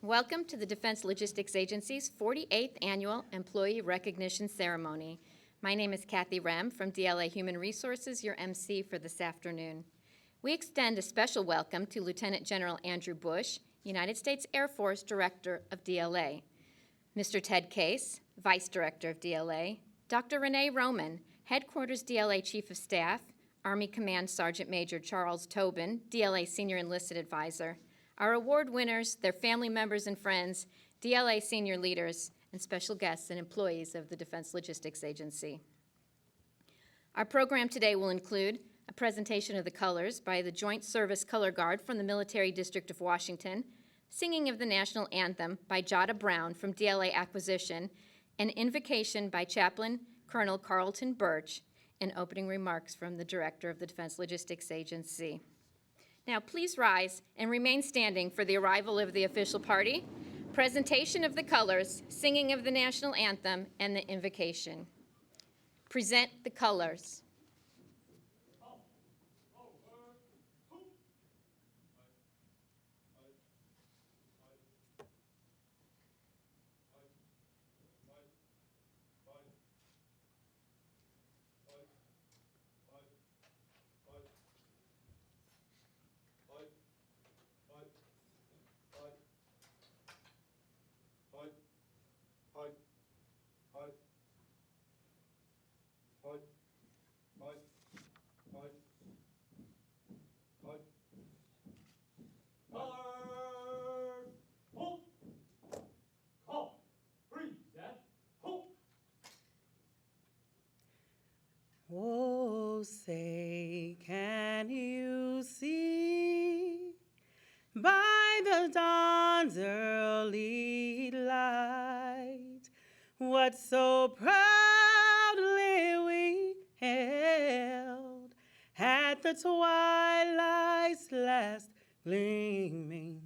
Welcome to the Defense Logistics Agency's 48th Annual Employee Recognition Ceremony. My name is Kathy Rem from DLA Human Resources, your MC for this afternoon. We extend a special welcome to Lieutenant General Andrew Bush, United States Air Force Director of DLA, Mr. Ted Case, Vice Director of DLA, Dr. Renee Roman, Headquarters DLA Chief of Staff, Army Command Sergeant Major Charles Tobin, DLA Senior Enlisted Advisor, our award winners, their family members and friends, DLA senior leaders, and special guests and employees of the Defense Logistics Agency. Our program today will include a presentation of the colors by the Joint Service Color Guard from the Military District of Washington, singing of the National Anthem by Jada Brown from DLA Acquisition, an invocation by Chaplain Colonel Carlton Birch, and opening remarks from the Director of the Defense Logistics Agency. Now, please rise and remain standing for the arrival of the official party, presentation of the colors, singing of the national anthem, and the invocation. Present the colors. Oh, say, can you see by the dawn's early light what so proudly we held at the twilight's last gleaming,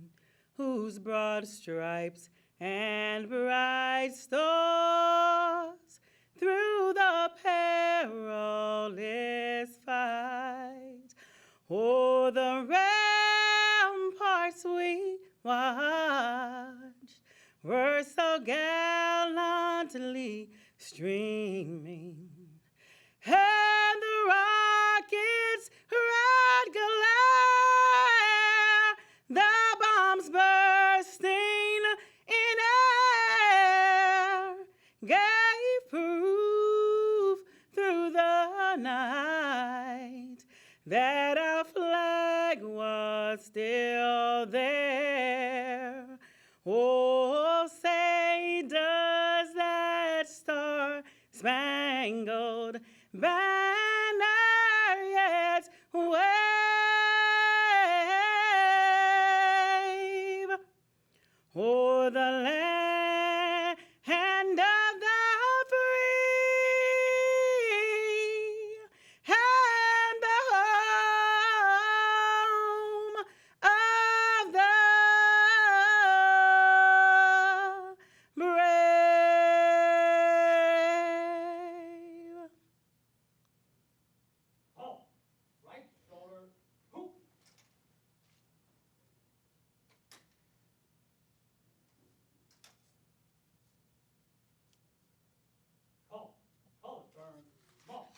whose broad stripes and bright stars through the perilous fight, o'er the ramparts we watched, were so gallantly streaming, and the rockets' red glare, the bombs bursting in air, gave proof through the night that our flag was still there. Oh, say, does that star-spangled banner yet wave o'er the land of the free and the home of the brave? Halt! Right shoulder, hoop! Halt! Halt, turn, march!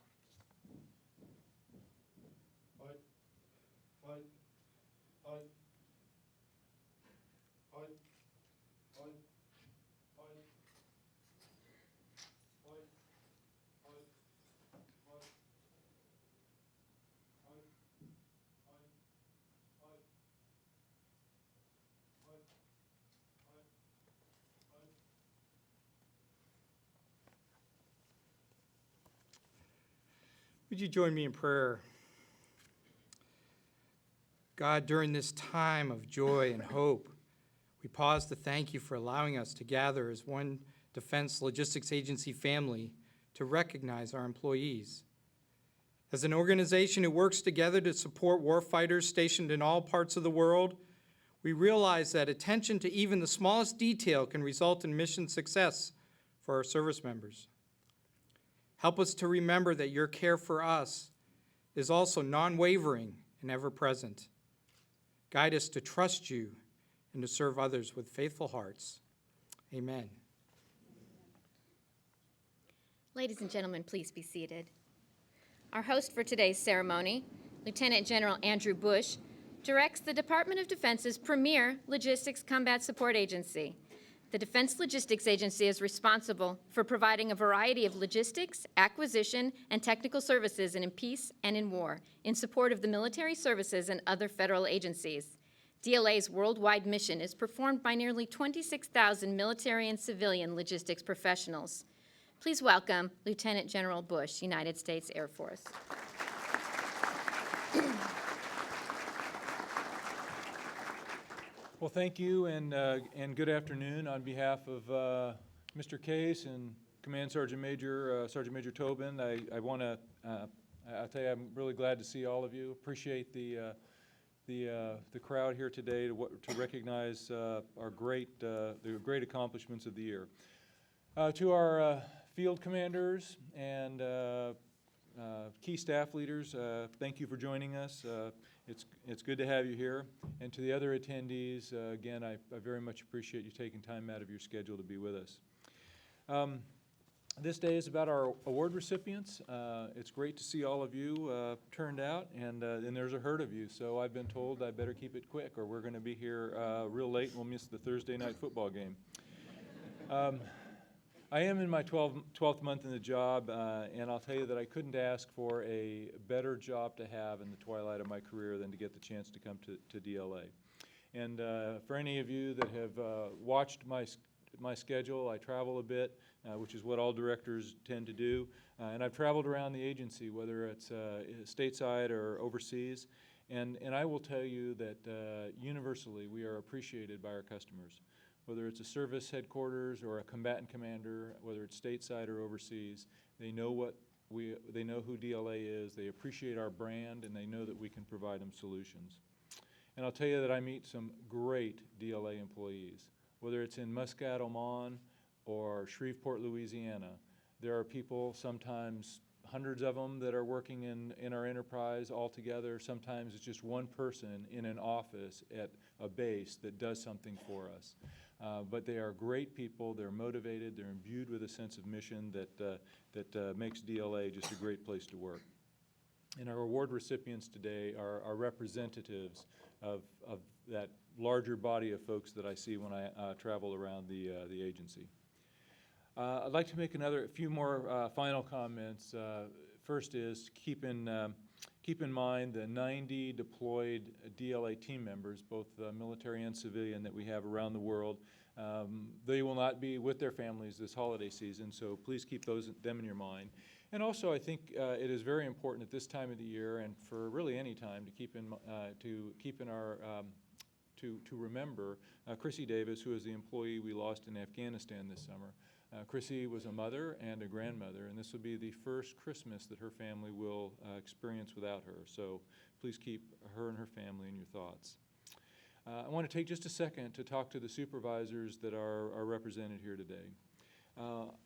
Fight, fight, fight, fight, fight, fight, fight, fight, fight, fight, fight, fight, fight, fight, fight. Would you join me in prayer? God, during this time of joy and hope, we pause to thank you for allowing us to gather as one Defense Logistics Agency family to recognize our employees. As an organization who works together to support warfighters stationed in all parts of the world, we realize that attention to even the smallest detail can result in mission success for our service members. Help us to remember that your care for us is also non-wavering and ever-present. Guide us to trust you and to serve others with faithful hearts. Amen. Ladies and gentlemen, please be seated. Our host for today's ceremony, Lieutenant General Andrew Bush, directs the Department of Defense's premier Logistics Combat Support Agency. The Defense Logistics Agency is responsible for providing a variety of logistics, acquisition, and technical services in peace and in war in support of the military services and other federal agencies. DLA's worldwide mission is performed by nearly 26,000 military and civilian logistics professionals. Please welcome Lieutenant General Bush, United States Air Force. Well, thank you, and good afternoon. On behalf of Mr. Case and Command Sergeant Major Tobin, I want to, I'll tell you, I'm really glad to see all of you. Appreciate the crowd here today to recognize the great accomplishments of the year. To our field commanders and key staff leaders, thank you for joining us. It's good to have you here. And to the other attendees, again, I very much appreciate you taking time out of your schedule to be with us. This day is about our award recipients. It's great to see all of you turned out, and there's a herd of you, so I've been told I better keep it quick or we're going to be here real late and we'll miss the Thursday night football game. I am in my 12th month in the job, and I'll tell you that I couldn't ask for a better job to have in the twilight of my career than to get the chance to come to DLA. And for any of you that have watched my schedule, I travel a bit, which is what all directors tend to do. And I've traveled around the agency, whether it's stateside or overseas. And I will tell you that universally we are appreciated by our customers. Whether it's a service headquarters or a combatant commander, whether it's stateside or overseas, they know they know who DLA is, they appreciate our brand, and they know that we can provide them solutions. And I'll tell you that I meet some great DLA employees. Whether it's in Muscat, Oman, or Shreveport, Louisiana, there are people, sometimes hundreds of them, that are working in our enterprise all together. Sometimes it's just one person in an office at a base that does something for us. But they are great people, they're motivated, they're imbued with a sense of mission that makes DLA just a great place to work. And our award recipients today are representatives of that larger body of folks that I see when I travel around the agency. I'd like to make a few more final comments. First is keep in mind the 90 deployed DLA team members, both military and civilian, that we have around the world. They will not be with their families this holiday season, so please keep them in your mind. And also, I think it is very important at this time of the year, and for really any time, to remember Chrissy Davis, who is the employee we lost in Afghanistan this summer. Chrissy was a mother and a grandmother, and this will be the first Christmas that her family will experience without her. So please keep her and her family in your thoughts. I want to take just a second to talk to the supervisors that are represented here today.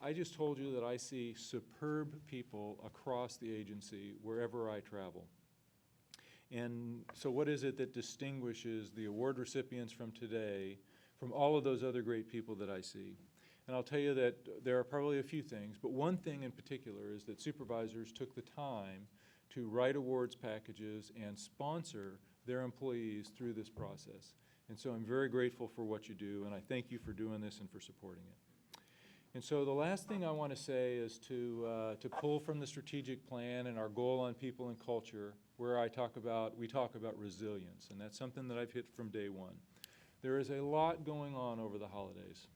I just told you that I see superb people across the agency wherever I travel. And so what is it that distinguishes the award recipients from today from all of those other great people that I see? And I'll tell you that there are probably a few things, but one thing in particular is that supervisors took the time to write awards packages and sponsor their employees through this process. And so I'm very grateful for what you do, and I thank you for doing this and for supporting it. And so the last thing I want to say is to pull from the strategic plan and our goal on people and culture, where we talk about resilience, and that's something that I've hit from day one. There is a lot going on over the holidays.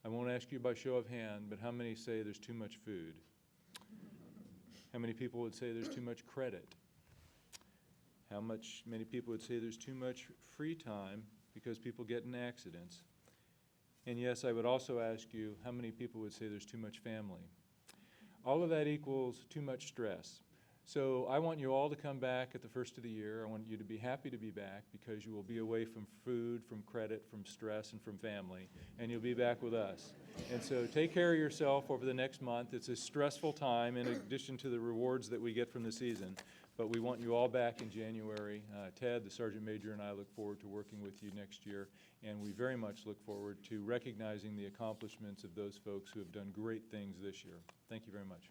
I won't ask you by show of hand, but how many say there's too much food? How many people would say there's too much credit? Many people would say there's too much free time because people get in accidents? And yes, I would also ask you, how many people would say there's too much family? All of that equals too much stress. So I want you all to come back at the first of the year. I want you to be happy to be back because you will be away from food, from credit, from stress, and from family, and you'll be back with us. And so take care of yourself over the next month. It's a stressful time in addition to the rewards that we get from the season. but we want you all back in January. Ted, the Sergeant Major, and I look forward to working with you next year, and we very much look forward to recognizing the accomplishments of those folks who have done great things this year. Thank you very much.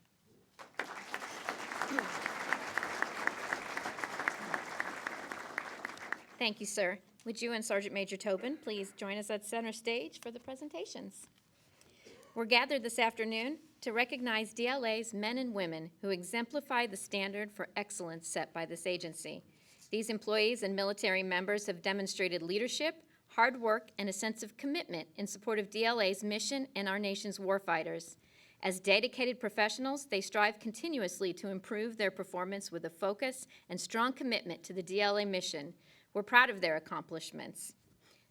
Thank you, sir. Would you and Sergeant Major Tobin please join us at center stage for the presentations? We're gathered this afternoon to recognize DLA's men and women who exemplify the standard for excellence set by this agency. These employees and military members have demonstrated leadership, hard work, and a sense of commitment in support of DLA's mission and our nation's warfighters. As dedicated professionals, they strive continuously to improve their performance with a focus and strong commitment to the DLA mission. We're proud of their accomplishments.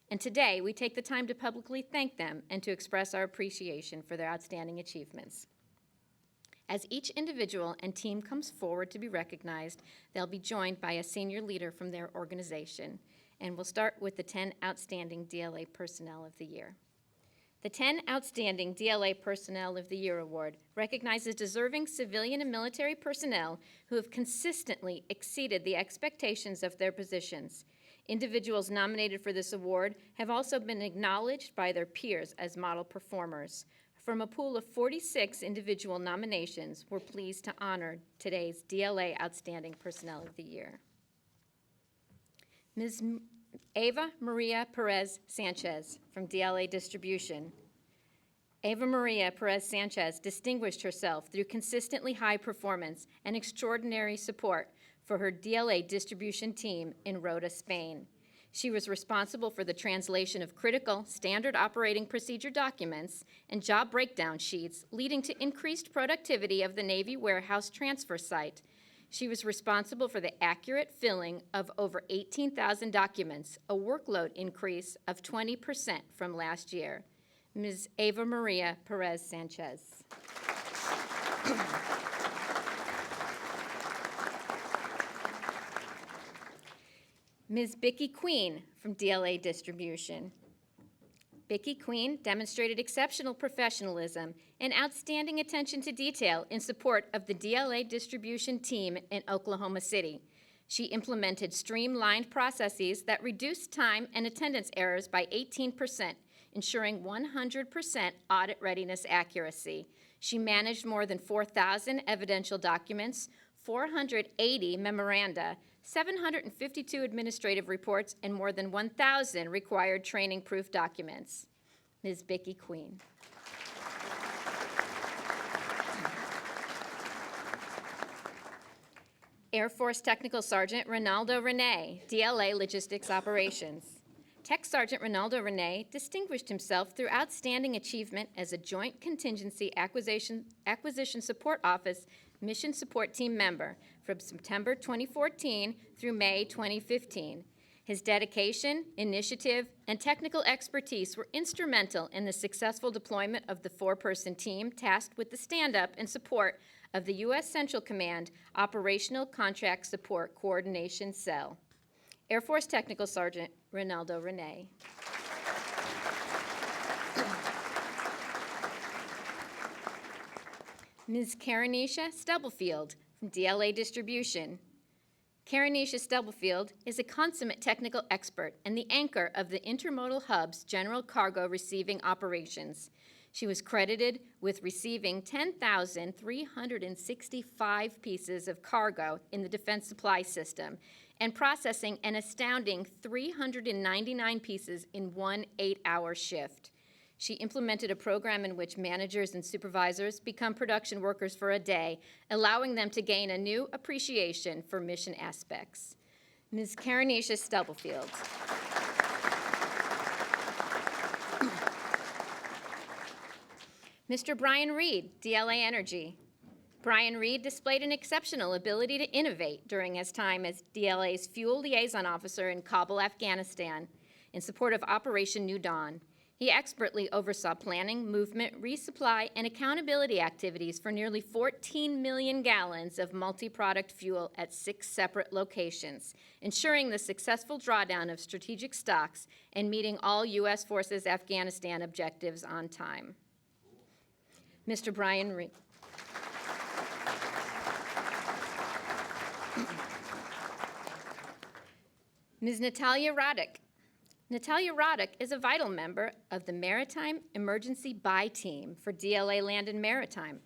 And today, we take the time to publicly thank them and to express our appreciation for their outstanding achievements. As each individual and team comes forward to be recognized, they'll be joined by a senior leader from their organization. And we'll start with the 10 Outstanding DLA Personnel of the Year. The 10 Outstanding DLA Personnel of the Year Award recognizes deserving civilian and military personnel who have consistently exceeded the expectations of their positions. Individuals nominated for this award have also been acknowledged by their peers as model performers. From a pool of 46 individual nominations, we're pleased to honor today's DLA Outstanding Personnel of the Year. Ms. Ava Maria Perez Sanchez from DLA Distribution. Ava Maria Perez Sanchez distinguished herself through consistently high performance and extraordinary support for her DLA distribution team in Rota, Spain. She was responsible for the translation of critical standard operating procedure documents and job breakdown sheets, leading to increased productivity of the Navy warehouse transfer site. She was responsible for the accurate filling of over 18,000 documents, a workload increase of 20% from last year. Ms. Ava Maria Perez Sanchez. Ms. Bicky Queen from DLA Distribution. Bicky Queen demonstrated exceptional professionalism and outstanding attention to detail in support of the DLA distribution team in Oklahoma City. She implemented streamlined processes that reduced time and attendance errors by 18%, ensuring 100% audit readiness accuracy. She managed more than 4,000 evidential documents, 480 memoranda, 752 administrative reports, and more than 1,000 required training proof documents. Ms. Bicky Queen. Air Force Technical Sergeant Ronaldo Rene, DLA Logistics Operations. Tech Sergeant Ronaldo Rene distinguished himself through outstanding achievement as a Joint Contingency Acquisition Support Office Mission Support Team member from September 2014 through May 2015. His dedication, initiative, and technical expertise were instrumental in the successful deployment of the four-person team tasked with the stand-up and support of the U.S. Central Command Operational Contract Support Coordination Cell. Air Force Technical Sergeant Ronaldo Rene. Ms. Karanisha Stubblefield from DLA Distribution. Karanisha Stubblefield is a consummate technical expert and the anchor of the Intermodal Hub's general cargo receiving operations. She was credited with receiving 10,365 pieces of cargo in the Defense Supply System and processing an astounding 399 pieces in one 8-hour shift. She implemented a program in which managers and supervisors become production workers for a day, allowing them to gain a new appreciation for mission aspects. Ms. Karanisha Stubblefield. Mr. Brian Reed, DLA Energy. Brian Reed displayed an exceptional ability to innovate during his time as DLA's Fuel Liaison Officer in Kabul, Afghanistan, in support of Operation New Dawn. He expertly oversaw planning, movement, resupply, and accountability activities for nearly 14 million gallons of multi-product fuel at 6 separate locations, ensuring the successful drawdown of strategic stocks and meeting all U.S. Forces Afghanistan objectives on time. Mr. Brian Reed. Ms. Natalia Roddick. Natalia Roddick is a vital member of the Maritime Emergency Buy Team for DLA Land and Maritime.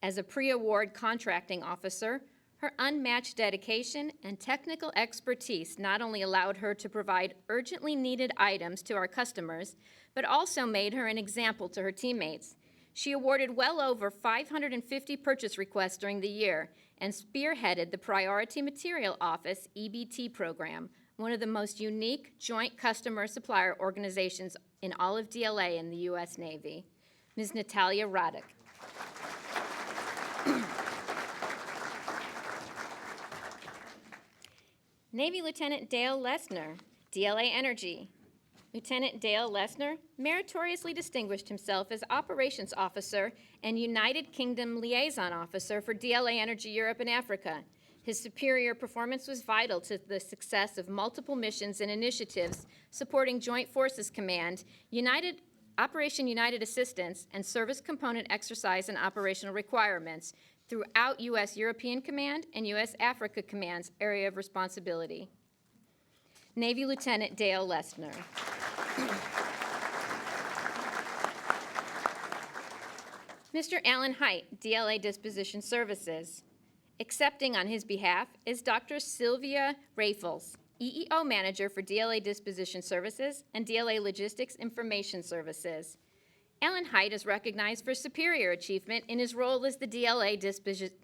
As a pre-award contracting officer, her unmatched dedication and technical expertise not only allowed her to provide urgently needed items to our customers, but also made her an example to her teammates. She awarded well over 550 purchase requests during the year and spearheaded the Priority Material Office EBT program, one of the most unique joint customer supplier organizations in all of DLA in the U.S. Navy. Ms. Natalia Roddick. Navy Lieutenant Dale Lesner, DLA Energy. Lieutenant Dale Lesner meritoriously distinguished himself as Operations Officer and United Kingdom Liaison Officer for DLA Energy Europe and Africa. His superior performance was vital to the success of multiple missions and initiatives supporting Joint Forces Command, Operation United Assistance, and Service Component Exercise and Operational Requirements throughout U.S. European Command and U.S. Africa Command's area of responsibility. Navy Lieutenant Dale Lesner. Mr. Alan Height, DLA Disposition Services. Accepting on his behalf is Dr. Sylvia Raffles, EEO Manager for DLA Disposition Services and DLA Logistics Information Services. Alan Height is recognized for superior achievement in his role as the DLA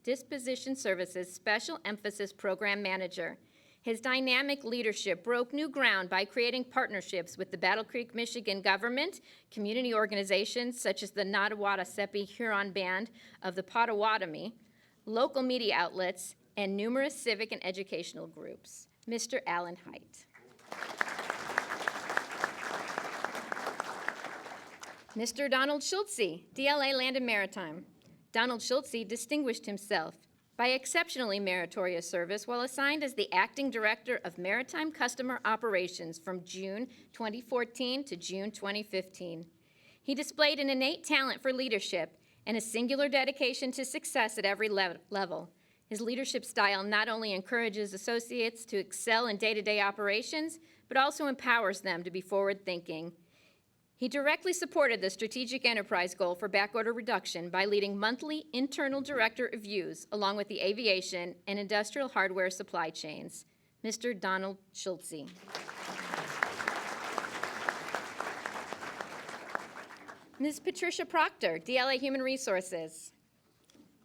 Disposition Services Special Emphasis Program Manager. His dynamic leadership broke new ground by creating partnerships with the Battle Creek, Michigan government, community organizations such as the Nottawataseppi Huron Band of the Potawatomi, local media outlets, and numerous civic and educational groups. Mr. Alan Height. Mr. Donald Schultze, DLA Land and Maritime. Donald Schultze distinguished himself by exceptionally meritorious service while assigned as the Acting Director of Maritime Customer Operations from June 2014 to June 2015. He displayed an innate talent for leadership and a singular dedication to success at every level. His leadership style not only encourages associates to excel in day-to-day operations, but also empowers them to be forward-thinking. He directly supported the strategic enterprise goal for backorder reduction by leading monthly internal director reviews along with the aviation and industrial hardware supply chains. Mr. Donald Schultze. Ms. Patricia Proctor, DLA Human Resources.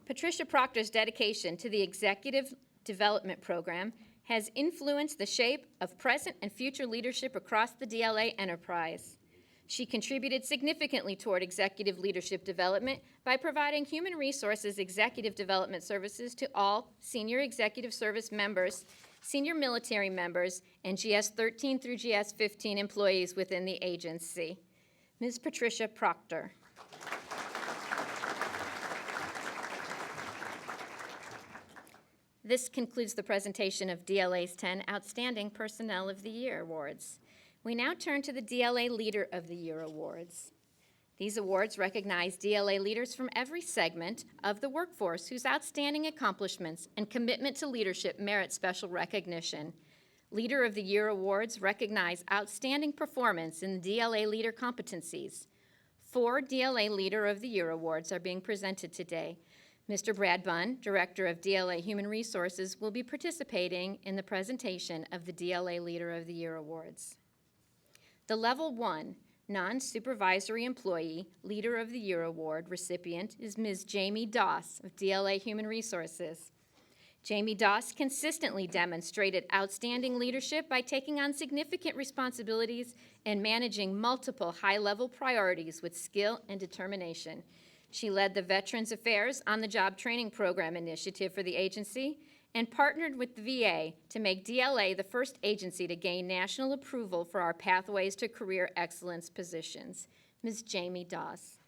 Patricia Proctor's dedication to the Executive Development Program has influenced the shape of present and future leadership across the DLA enterprise. She contributed significantly toward executive leadership development by providing human resources executive development services to all senior executive service members, senior military members, and GS 13 through GS 15 employees within the agency. Ms. Patricia Proctor. This concludes the presentation of DLA's 10 Outstanding Personnel of the Year awards. We now turn to the DLA Leader of the Year awards. These awards recognize DLA leaders from every segment of the workforce whose outstanding accomplishments and commitment to leadership merit special recognition. Leader of the Year awards recognize outstanding performance in the DLA leader competencies. 4 DLA Leader of the Year awards are being presented today. Mr. Brad Bunn, Director of DLA Human Resources, will be participating in the presentation of the DLA Leader of the Year awards. The Level 1 Non-Supervisory Employee Leader of the Year Award recipient is Ms. Jamie Doss of DLA Human Resources. Jamie Doss consistently demonstrated outstanding leadership by taking on significant responsibilities and managing multiple high-level priorities with skill and determination. She led the Veterans Affairs on-the-Job Training Program initiative for the agency and partnered with the VA to make DLA the first agency to gain national approval for our Pathways to Career Excellence positions. Ms. Jamie Doss.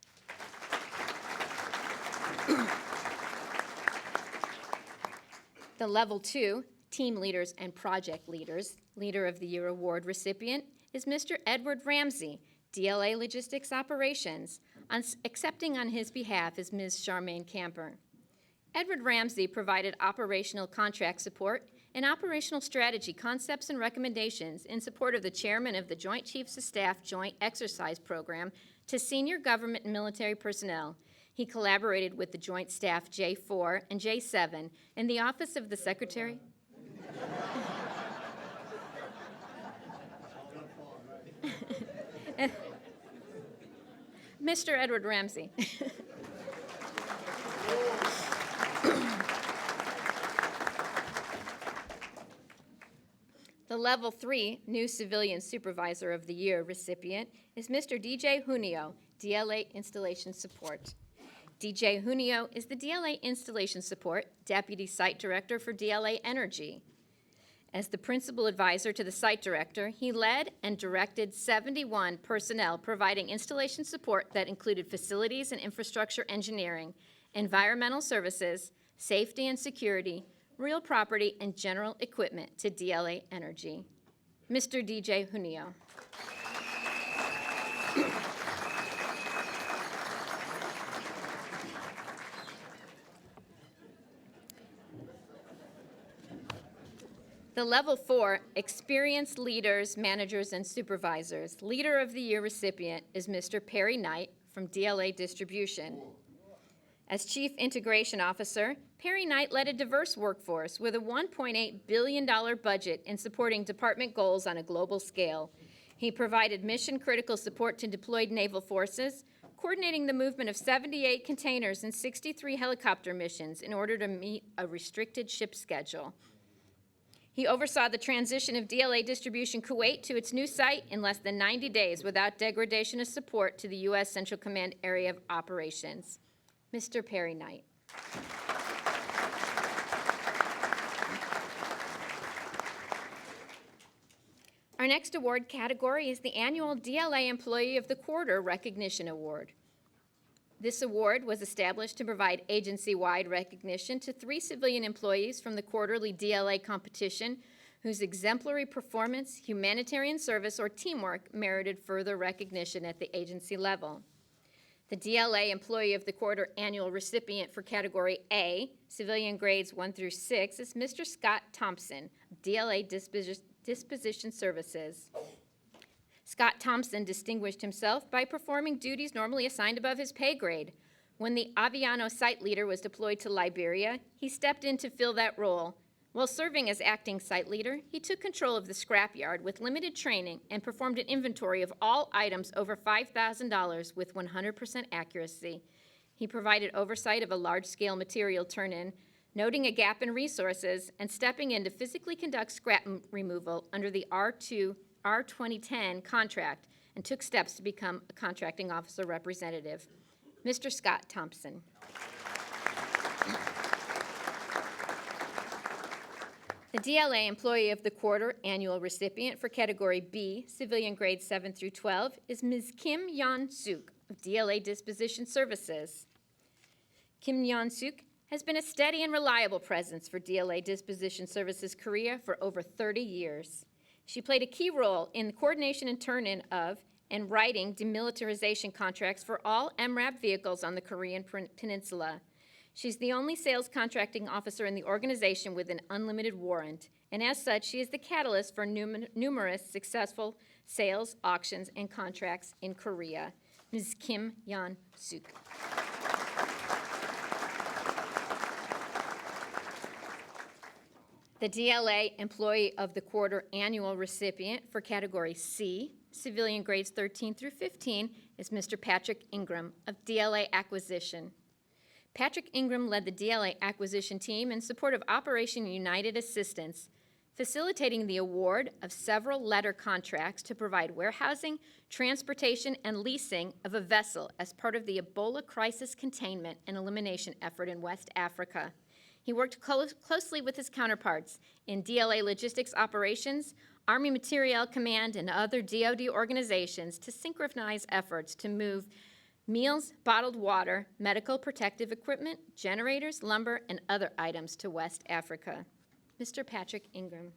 The Level 2 Team Leaders and Project Leaders Leader of the Year Award recipient is Mr. Edward Ramsey, DLA Logistics Operations. Accepting on his behalf is Ms. Charmaine Camper. Edward Ramsey provided operational contract support and operational strategy, concepts, and recommendations in support of the chairman of the Joint Chiefs of Staff Joint Exercise Program to senior government and military personnel. He collaborated with the Joint Staff J4 and J7 in the Office of the Secretary. Mr. Edward Ramsey. The Level 3 New Civilian Supervisor of the Year recipient is Mr. DJ Junio, DLA Installation Support. DJ Junio is the DLA Installation Support Deputy Site Director for DLA Energy. As the principal advisor to the site director, he led and directed 71 personnel providing installation support that included facilities and infrastructure engineering, environmental services, safety and security, real property, and general equipment to DLA Energy. Mr. DJ Junio. The Level 4 Experienced Leaders, Managers, and Supervisors Leader of the Year recipient is Mr. Perry Knight from DLA Distribution. As Chief Integration Officer, Perry Knight led a diverse workforce with a $1.8 billion budget in supporting department goals on a global scale. He provided mission-critical support to deployed naval forces, coordinating the movement of 78 containers and 63 helicopter missions in order to meet a restricted ship schedule. He oversaw the transition of DLA Distribution Kuwait to its new site in less than 90 days without degradation of support to the U.S. Central Command Area of Operations. Mr. Perry Knight. Our next award category is the annual DLA Employee of the Quarter Recognition Award. This award was established to provide agency-wide recognition to 3 civilian employees from the quarterly DLA competition whose exemplary performance, humanitarian service, or teamwork merited further recognition at the agency level. The DLA Employee of the Quarter annual recipient for Category A, civilian grades 1 through 6, is Mr. Scott Thompson, of DLA Disposition Services. Scott Thompson distinguished himself by performing duties normally assigned above his pay grade. When the Aviano site leader was deployed to Liberia, he stepped in to fill that role. While serving as acting site leader, he took control of the scrapyard with limited training and performed an inventory of all items over $5,000 with 100% accuracy. He provided oversight of a large-scale material turn-in, noting a gap in resources, and stepping in to physically conduct scrap removal under the R2010 contract, and took steps to become a contracting officer representative. Mr. Scott Thompson. The DLA Employee of the Quarter annual recipient for Category B, civilian grades 7 through 12, is Ms. Kim Yeon-suk of DLA Disposition Services. Kim Yeon-suk has been a steady and reliable presence for DLA Disposition Services Korea for over 30 years. She played a key role in the coordination and turn-in of and writing demilitarization contracts for all MRAP vehicles on the Korean Peninsula. She's the only sales contracting officer in the organization with an unlimited warrant, and as such, she is the catalyst for numerous successful sales, auctions, and contracts in Korea. Ms. Kim Yeon-suk. The DLA Employee of the Quarter annual recipient for Category C, civilian grades 13 through 15, is Mr. Patrick Ingram of DLA Acquisition. Patrick Ingram led the DLA acquisition team in support of Operation United Assistance, facilitating the award of several letter contracts to provide warehousing, transportation, and leasing of a vessel as part of the Ebola crisis containment and elimination effort in West Africa. He worked closely with his counterparts in DLA Logistics Operations, Army Materiel Command, and other DoD organizations to synchronize efforts to move meals, bottled water, medical protective equipment, generators, lumber, and other items to West Africa. Mr. Patrick Ingram.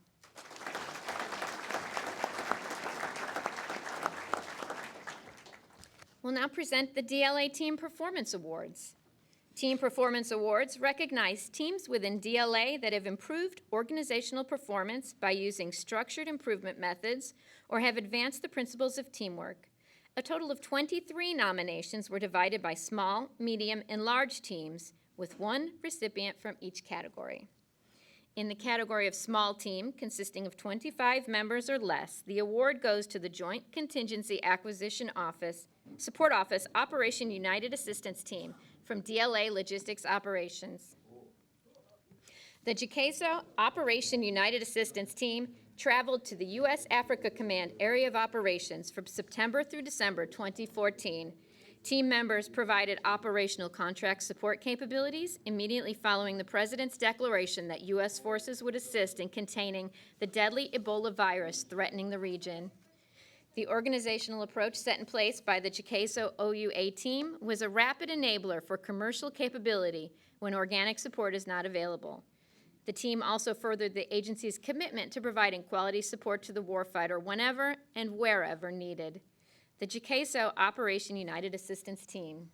We'll now present the DLA Team Performance Awards. Team Performance Awards recognize teams within DLA that have improved organizational performance by using structured improvement methods or have advanced the principles of teamwork. A total of 23 nominations were divided by small, medium, and large teams, with one recipient from each category. In the category of small team, consisting of 25 members or less, the award goes to the Joint Contingency Acquisition Office, Support Office Operation United Assistance Team from DLA Logistics Operations. The JCASO Operation United Assistance Team traveled to the U.S. Africa Command Area of Operations from September through December 2014. Team members provided operational contract support capabilities immediately following the President's declaration that U.S. forces would assist in containing the deadly Ebola virus threatening the region. The organizational approach set in place by the JCASO OUA team was a rapid enabler for commercial capability when organic support is not available. The team also furthered the agency's commitment to providing quality support to the warfighter whenever and wherever needed. The JCASO Operation United Assistance Team.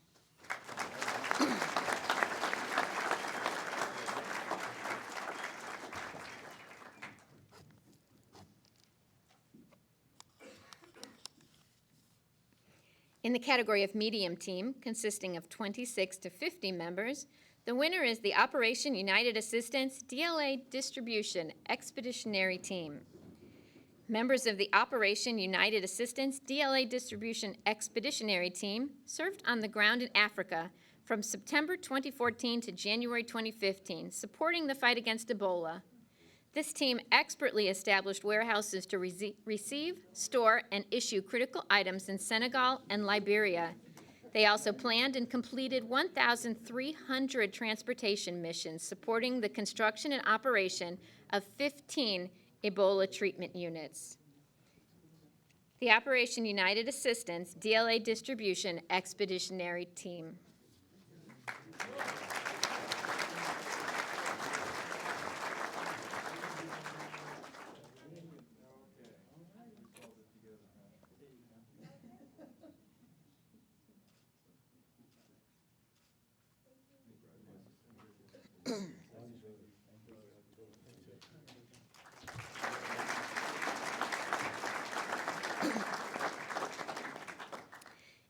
In the category of medium team, consisting of 26 to 50 members, the winner is the Operation United Assistance DLA Distribution Expeditionary Team. Members of the Operation United Assistance DLA Distribution Expeditionary Team served on the ground in Africa from September 2014 to January 2015, supporting the fight against Ebola. This team expertly established warehouses to receive, store, and issue critical items in Senegal and Liberia. They also planned and completed 1,300 transportation missions supporting the construction and operation of 15 Ebola treatment units. The Operation United Assistance DLA Distribution Expeditionary Team.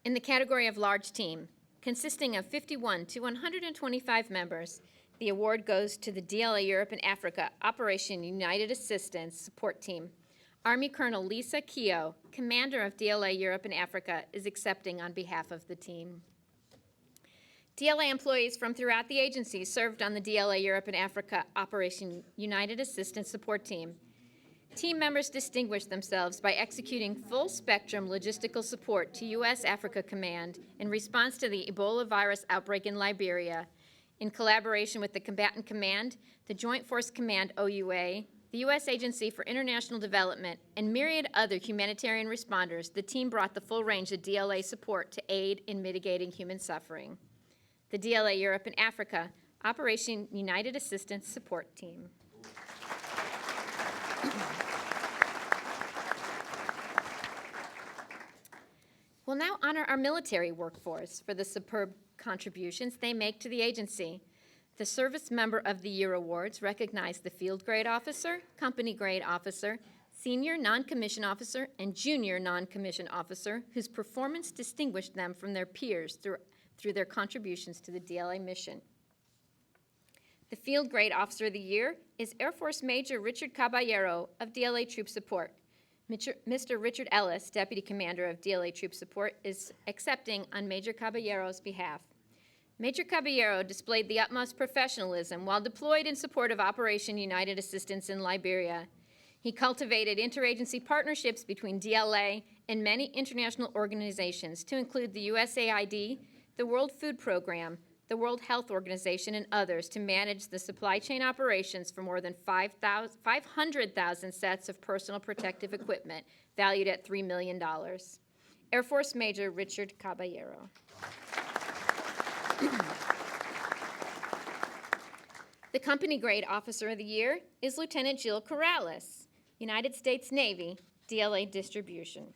In the category of large team, consisting of 51 to 125 members, the award goes to the DLA Europe and Africa Operation United Assistance Support Team. Army Colonel Lisa Keogh, commander of DLA Europe and Africa, is accepting on behalf of the team. DLA employees from throughout the agency served on the DLA Europe and Africa Operation United Assistance Support Team. Team members distinguished themselves by executing full-spectrum logistical support to U.S. Africa Command in response to the Ebola virus outbreak in Liberia. In collaboration with the Combatant Command, the Joint Force Command OUA, the U.S. Agency for International Development, and myriad other humanitarian responders, the team brought the full range of DLA support to aid in mitigating human suffering. The DLA Europe and Africa Operation United Assistance Support Team. We'll now honor our military workforce for the superb contributions they make to the agency. The Service Member of the Year Awards recognize the Field Grade Officer, Company Grade Officer, Senior Non-Commissioned Officer, and Junior Non-Commissioned Officer whose performance distinguished them from their peers through their contributions to the DLA mission. The Field Grade Officer of the Year is Air Force Major Richard Caballero of DLA Troop Support. Mr. Richard Ellis, Deputy Commander of DLA Troop Support, is accepting on Major Caballero's behalf. Major Caballero displayed the utmost professionalism while deployed in support of Operation United Assistance in Liberia. He cultivated interagency partnerships between DLA and many international organizations to include the USAID, the World Food Program, the World Health Organization, and others to manage the supply chain operations for more than 500,000 sets of personal protective equipment valued at $3 million. Air Force Major Richard Caballero. The Company Grade Officer of the Year is Lieutenant Jill Corrales, United States Navy, DLA Distribution.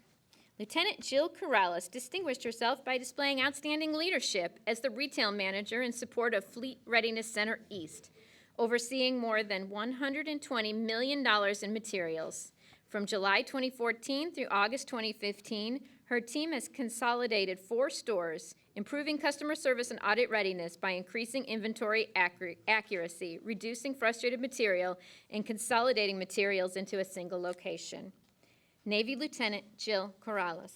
Lieutenant Jill Corrales distinguished herself by displaying outstanding leadership as the retail manager in support of Fleet Readiness Center East, overseeing more than $120 million in materials. From July 2014 through August 2015, her team has consolidated 4 stores, improving customer service and audit readiness by increasing inventory accuracy, reducing frustrated material, and consolidating materials into a single location. Navy Lieutenant Jill Corrales.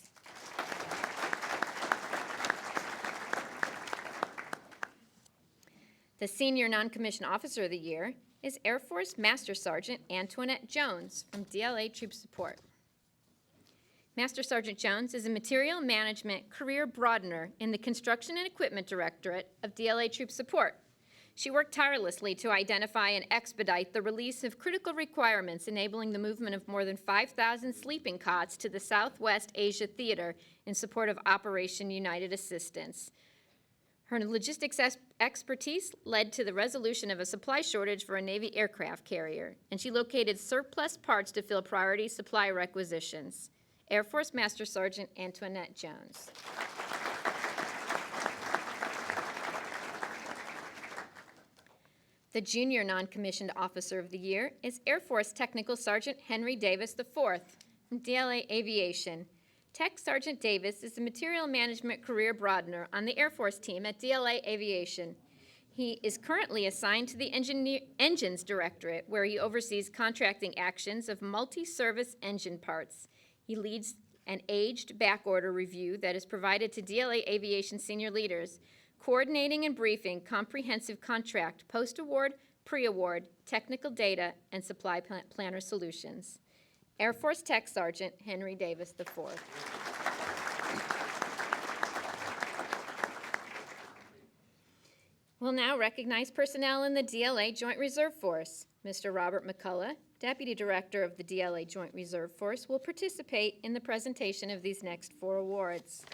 The Senior Non-Commissioned Officer of the Year is Air Force Master Sergeant Antoinette Jones from DLA Troop Support. Master Sergeant Jones is a Material Management Career Broadener in the Construction and Equipment Directorate of DLA Troop Support. She worked tirelessly to identify and expedite the release of critical requirements enabling the movement of more than 5,000 sleeping cots to the Southwest Asia Theater in support of Operation United Assistance. Her logistics expertise led to the resolution of a supply shortage for a Navy aircraft carrier, and she located surplus parts to fill priority supply requisitions. Air Force Master Sergeant Antoinette Jones. The Junior Non-Commissioned Officer of the Year is Air Force Technical Sergeant Henry Davis IV from DLA Aviation. Tech Sergeant Davis is a Material Management Career Broadener on the Air Force team at DLA Aviation. He is currently assigned to the Engines Directorate, where he oversees contracting actions of multi-service engine parts. He leads an aged backorder review that is provided to DLA Aviation senior leaders, coordinating and briefing comprehensive contract, post-award, pre-award, technical data, and supply planner solutions. Air Force Tech Sergeant Henry Davis IV. We'll now recognize personnel in the DLA Joint Reserve Force. Mr. Robert McCullough, Deputy Director of the DLA Joint Reserve Force, will participate in the presentation of these next 4 awards.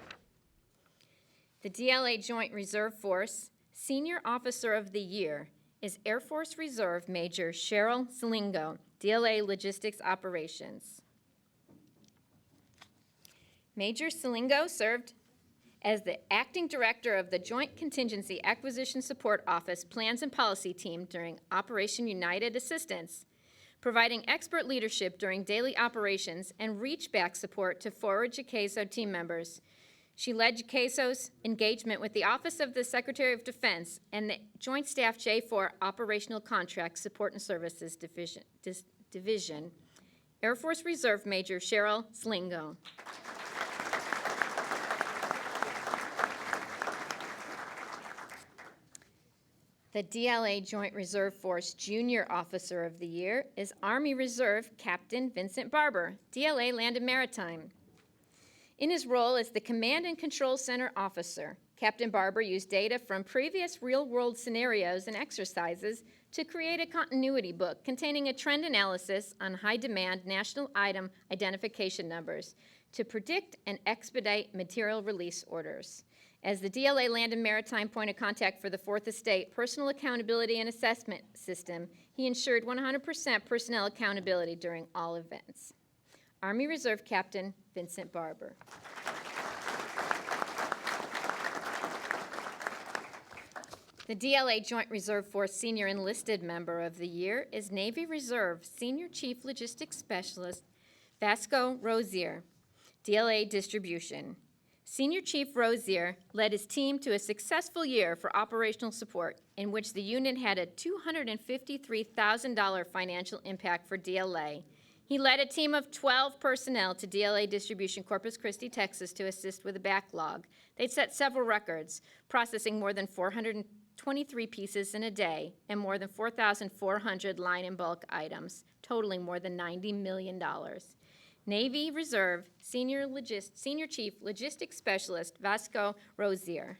The DLA Joint Reserve Force Senior Officer of the Year is Air Force Reserve Major Cheryl Salingo, DLA Logistics Operations. Major Salingo served as the Acting Director of the Joint Contingency Acquisition Support Office Plans and Policy Team during Operation United Assistance, providing expert leadership during daily operations and reach-back support to forward JCASO team members. She led JCASO's engagement with the Office of the Secretary of Defense and the Joint Staff J4 Operational Contract Support and Services Division. Air Force Reserve Major Cheryl Slingo. The DLA Joint Reserve Force Junior Officer of the Year is Army Reserve Captain Vincent Barber, DLA Land and Maritime. In his role as the Command and Control Center Officer, Captain Barber used data from previous real-world scenarios and exercises to create a continuity book containing a trend analysis on high-demand national item identification numbers to predict and expedite material release orders. As the DLA Land and Maritime point of contact for the Fourth Estate Personal Accountability and Assessment System, he ensured 100% personnel accountability during all events. Army Reserve Captain Vincent Barber. The DLA Joint Reserve Force Senior Enlisted Member of the Year is Navy Reserve Senior Chief Logistics Specialist Vasco Rozier, DLA Distribution. Senior Chief Rozier led his team to a successful year for operational support, in which the unit had a $253,000 financial impact for DLA. He led a team of 12 personnel to DLA Distribution, Corpus Christi, Texas, to assist with a backlog. They set several records, processing more than 423 pieces in a day and more than 4,400 line and bulk items, totaling more than $90 million. Navy Reserve Senior Chief Logistics Specialist Vasco Rozier.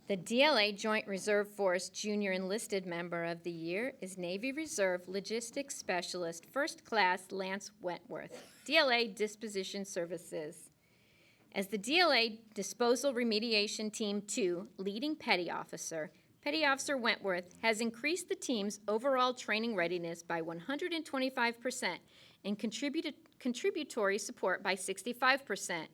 The DLA Joint Reserve Force Junior Enlisted Member of the Year is Navy Reserve Logistics Specialist First Class Lance Wentworth, DLA Disposition Services. As the DLA Disposal Remediation Team 2 leading petty officer, Petty Officer Wentworth has increased the team's overall training readiness by 125% and contributory support by 65%.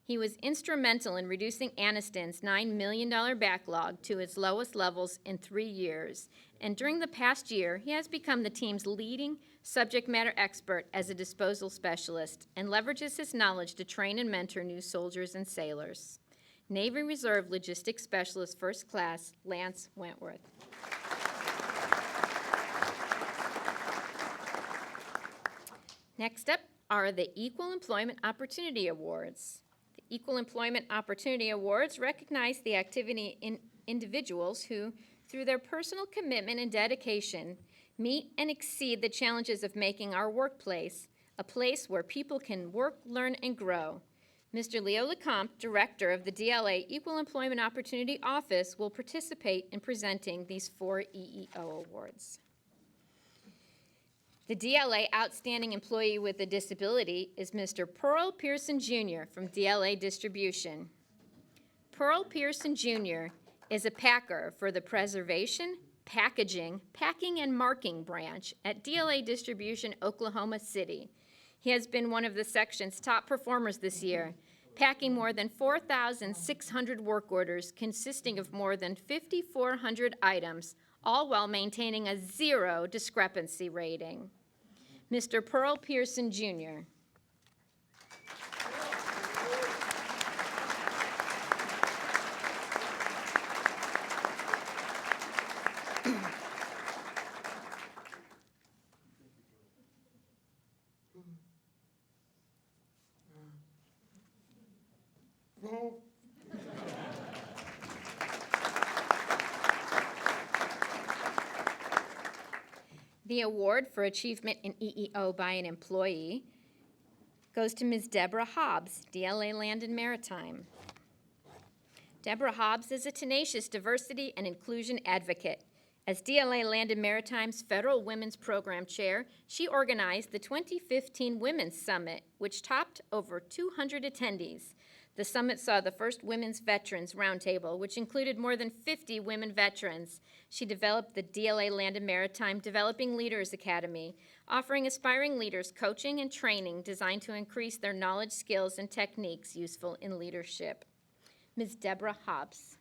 He was instrumental in reducing Anniston's $9 million backlog to its lowest levels in 3 years. And during the past year, he has become the team's leading subject matter expert as a disposal specialist and leverages his knowledge to train and mentor new soldiers and sailors. Navy Reserve Logistics Specialist First Class, Lance Wentworth. Next up are the Equal Employment Opportunity Awards. The Equal Employment Opportunity Awards recognize the activity in individuals who, through their personal commitment and dedication, meet and exceed the challenges of making our workplace a place where people can work, learn, and grow. Mr. Leo Lecomte, Director of the DLA Equal Employment Opportunity Office, will participate in presenting these 4 EEO awards. The DLA Outstanding Employee with a Disability is Mr. Pearl Pearson Jr. from DLA Distribution. Pearl Pearson Jr. is a packer for the Preservation, Packaging, Packing, and Marking branch at DLA Distribution, Oklahoma City. He has been one of the section's top performers this year, packing more than 4,600 work orders consisting of more than 5,400 items, all while maintaining a 0 discrepancy rating. Mr. Pearl Pearson, Jr. The award for achievement in EEO by an employee goes to Ms. Deborah Hobbs, DLA Land and Maritime. Deborah Hobbs is a tenacious diversity and inclusion advocate. As DLA Land and Maritime's Federal Women's Program Chair, she organized the 2015 Women's Summit, which topped over 200 attendees. The summit saw the first Women's Veterans Roundtable, which included more than 50 women veterans. She developed the DLA Land and Maritime Developing Leaders Academy, offering aspiring leaders coaching and training designed to increase their knowledge, skills, and techniques useful in leadership. Ms. Deborah Hobbs.